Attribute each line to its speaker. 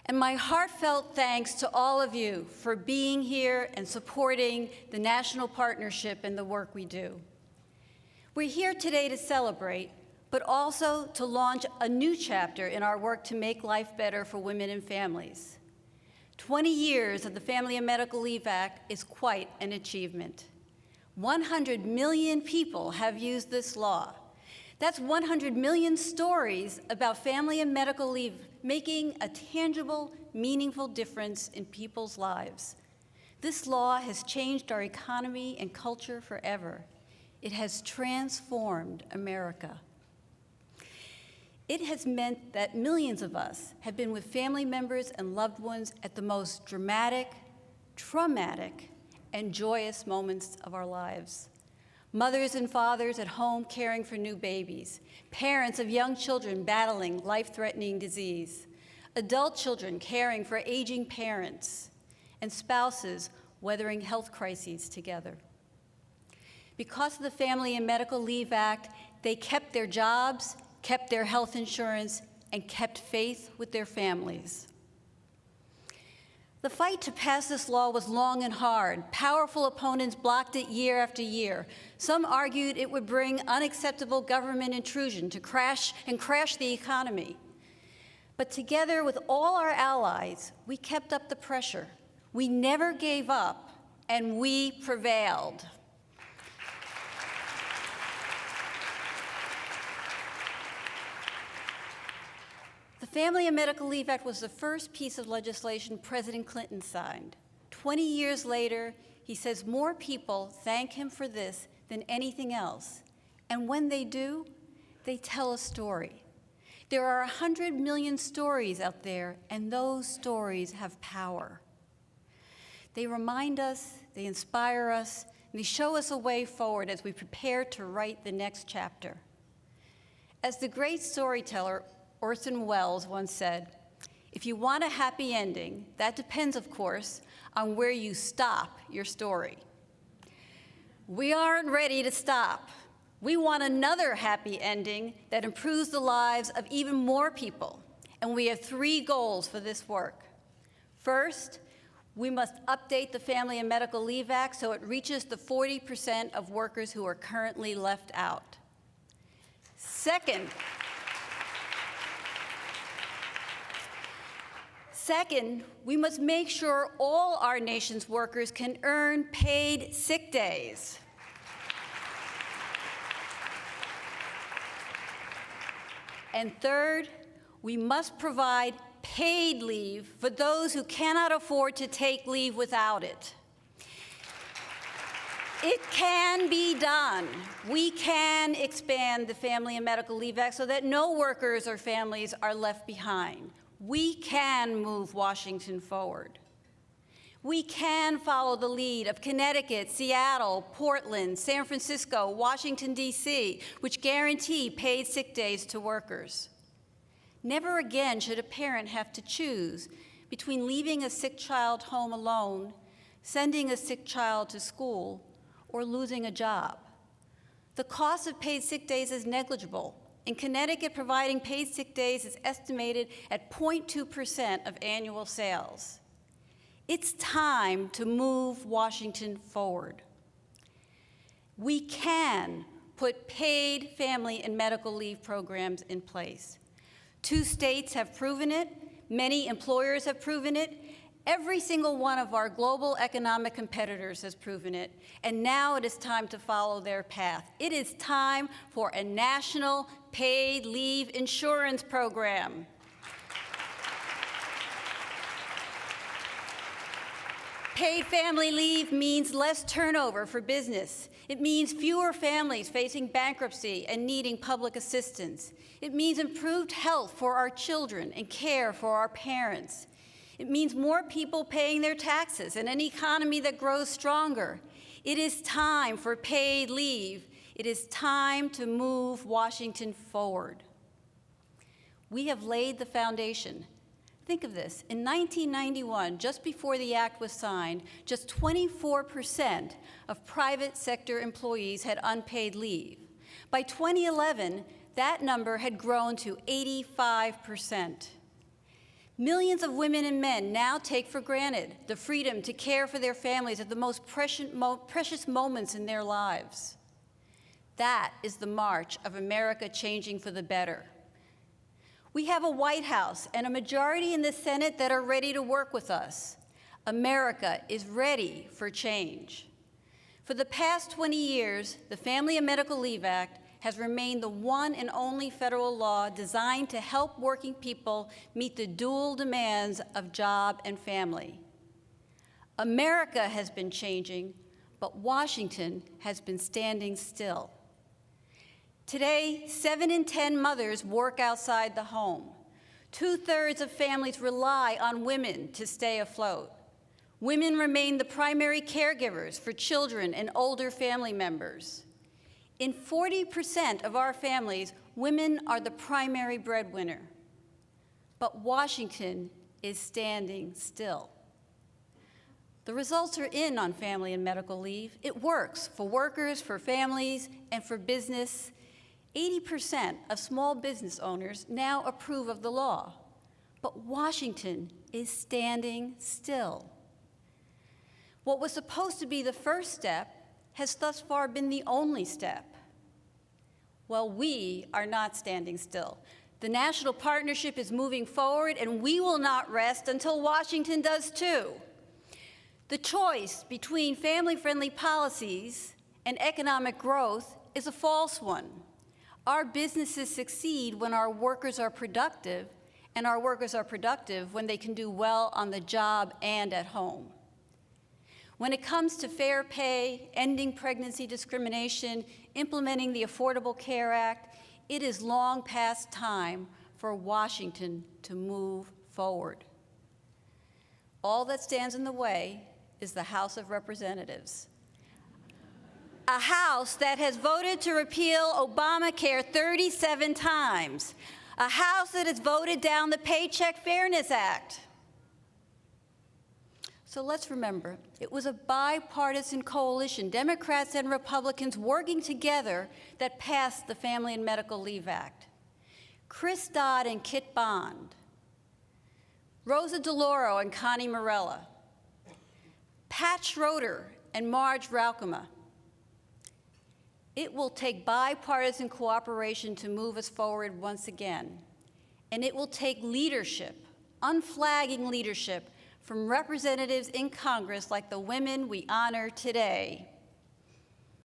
Speaker 1: And my heartfelt thanks to all of you for being here and supporting the national partnership and the work we do. We're here today to celebrate, but also to launch a new chapter in our work to make life better for women and families. 20 years of the Family and Medical Leave Act is quite an achievement. 100 million people have used this law. That's 100 million stories about family and medical leave, making a tangible, meaningful difference in people's lives. This law has changed our economy and culture forever. It has transformed America. It has meant that millions of us have been with family members and loved ones at the most dramatic, traumatic, and joyous moments of our lives. Mothers and fathers at home caring for new babies, parents of young children battling life-threatening disease, adult children caring for aging parents, and spouses weathering health crises together. Because of the Family and Medical Leave Act, they kept their jobs, kept their health insurance, and kept faith with their families. The fight to pass this law was long and hard. Powerful opponents blocked it year after year. Some argued it would bring unacceptable government intrusion to crash the economy. But together with all our allies, we kept up the pressure. We never gave up, and we prevailed. The Family and Medical Leave Act was the first piece of legislation President Clinton signed. 20 years later, he says more people thank him for this than anything else. And when they do, they tell a story. There are 100 million stories out there, and those stories have power. They remind us, they inspire us, and they show us a way forward as we prepare to write the next chapter. As the great storyteller Orson Welles once said, "If you want a happy ending, that depends, of course, on where you stop your story." We aren't ready to stop. We want another happy ending that improves the lives of even more people, and we have 3 goals for this work. First, we must update the Family and Medical Leave Act so it reaches the 40% of workers who are currently left out. Second, we must make sure all our nation's workers can earn paid sick days. And third, we must provide paid leave for those who cannot afford to take leave without it. It can be done. We can expand the Family and Medical Leave Act so that no workers or families are left behind. We can move Washington forward. We can follow the lead of Connecticut, Seattle, Portland, San Francisco, Washington, D.C., which guarantee paid sick days to workers. Never again should a parent have to choose between leaving a sick child home alone, sending a sick child to school, or losing a job. The cost of paid sick days is negligible. In Connecticut, providing paid sick days is estimated at 0.2% of annual sales. It's time to move Washington forward. We can put paid family and medical leave programs in place. 2 states have proven it. Many employers have proven it. Every single one of our global economic competitors has proven it, and now it is time to follow their path. It is time for a national paid leave insurance program. Paid family leave means less turnover for business. It means fewer families facing bankruptcy and needing public assistance. It means improved health for our children and care for our parents. It means more people paying their taxes and an economy that grows stronger. It is time for paid leave. It is time to move Washington forward. We have laid the foundation. Think of this. In 1991, just before the act was signed, just 24% of private sector employees had unpaid leave. By 2011, that number had grown to 85%. Millions of women and men now take for granted the freedom to care for their families at the most precious moments in their lives. That is the march of America changing for the better. We have a White House and a majority in the Senate that are ready to work with us. America is ready for change. For the past 20 years, the Family and Medical Leave Act has remained the one and only federal law designed to help working people meet the dual demands of job and family. America has been changing, but Washington has been standing still. Today, 7 in 10 mothers work outside the home. 2/3 of families rely on women to stay afloat. Women remain the primary caregivers for children and older family members. In 40% of our families, women are the primary breadwinner. But Washington is standing still. The results are in on family and medical leave. It works for workers, for families, and for business. 80% of small business owners now approve of the law. But Washington is standing still. What was supposed to be the first step has thus far been the only step. Well, we are not standing still. The national partnership is moving forward, and we will not rest until Washington does too. The choice between family-friendly policies and economic growth is a false one. Our businesses succeed when our workers are productive, and our workers are productive when they can do well on the job and at home. When it comes to fair pay, ending pregnancy discrimination, implementing the Affordable Care Act, it is long past time for Washington to move forward. All that stands in the way is the House of Representatives. A House that has voted to repeal Obamacare 37 times. A House that has voted down the Paycheck Fairness Act. So let's remember, it was a bipartisan coalition, Democrats and Republicans working together, that passed the Family and Medical Leave Act. Chris Dodd and Kit Bond, Rosa DeLauro and Connie Morella, Pat Schroeder and Marge Rauchema. It will take bipartisan cooperation to move us forward once again. And it will take leadership, unflagging leadership, from representatives in Congress like the women we honor today.